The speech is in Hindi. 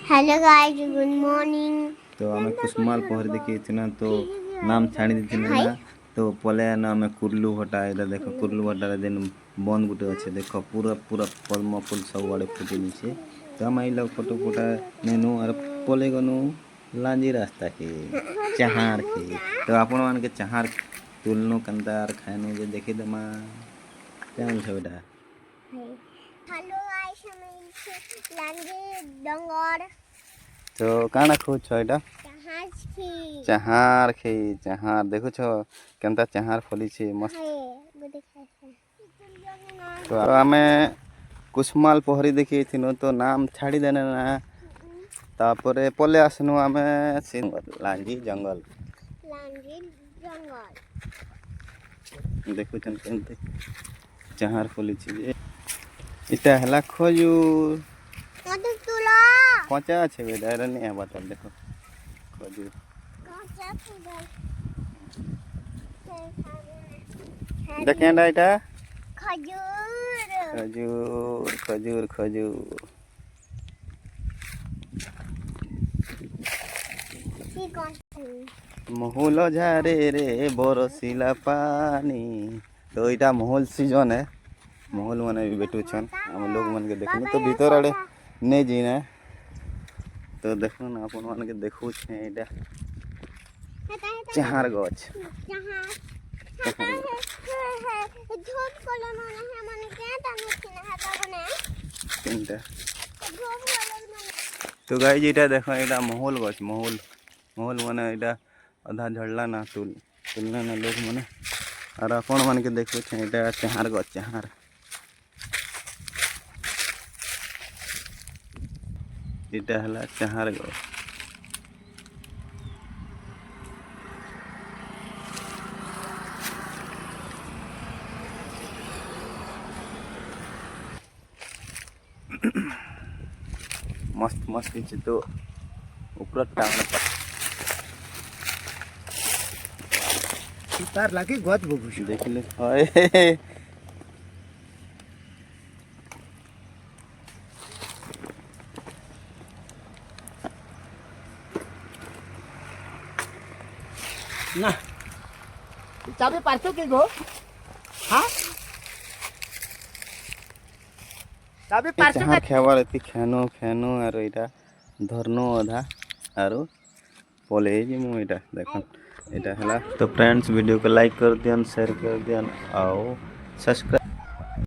Hello guys, good morning. तो आम कुसुमाल पहर देखी ना तो नाम छाड़ी दी ना तो पले ना आम कुर्लू भटा ये देख कुर्लू भटार दिन बंद गुटे अच्छे देख पूरा पूरा पद्म फूल सब आड़े फुटी नीचे तो आम आई फोटो फोटा नेनु और पले गनु लांजी रास्ता के चाहार के तो आपण मान के चाहार तुलनु कंदार खानु जे देखी दमा क्या बोल बेटा। हेलो गाइस, हम लांगे डंगर तो काना खोज छ एटा चाहार खे चाहार देखो छो केनता चाहार फली छे मस्त। तो आमे कुसुमाल पहरी देखी थिनो तो नाम छाड़ी देने ना तापरे पले आसनु आमे लांजी जंगल देखो छन केनते चाहार फली छे इटा हला खजूर कच्चा छे बेटा रे नहीं बता देखो खजूर देखें इटा खजूर खजूर खजूर महल झारे रे बरसिला पानी। तो इटा महल सीजन है महल माने भी बैठू छन हम लोग मन के देखने तो भीतर आड़े नहीं जीना तो देखो ना अपन मान के देखू छे इटा चाहार गछ तो गाइस इटा देखो इटा महल गछ महल महल माने इटा आधा झड़ला ना तुलना ना लोग माने और अपन मान के देखो छे इटा चाहार गछ चाहार इटा हला चाहार गछ मस्त मस्त नीचे तो ऊपर टावर तार लागे गच बगुश देख ले हाय ना चाबी पारतो के गो हां चाबी पारतो चाहार खेवार एति खेनो खेनो आरो इटा धरनो आधा आरो पले जे मु इटा देखन इटा हला। तो फ्रेंड्स वीडियो को लाइक कर दियन शेयर कर दियन आओ सब्सक्राइब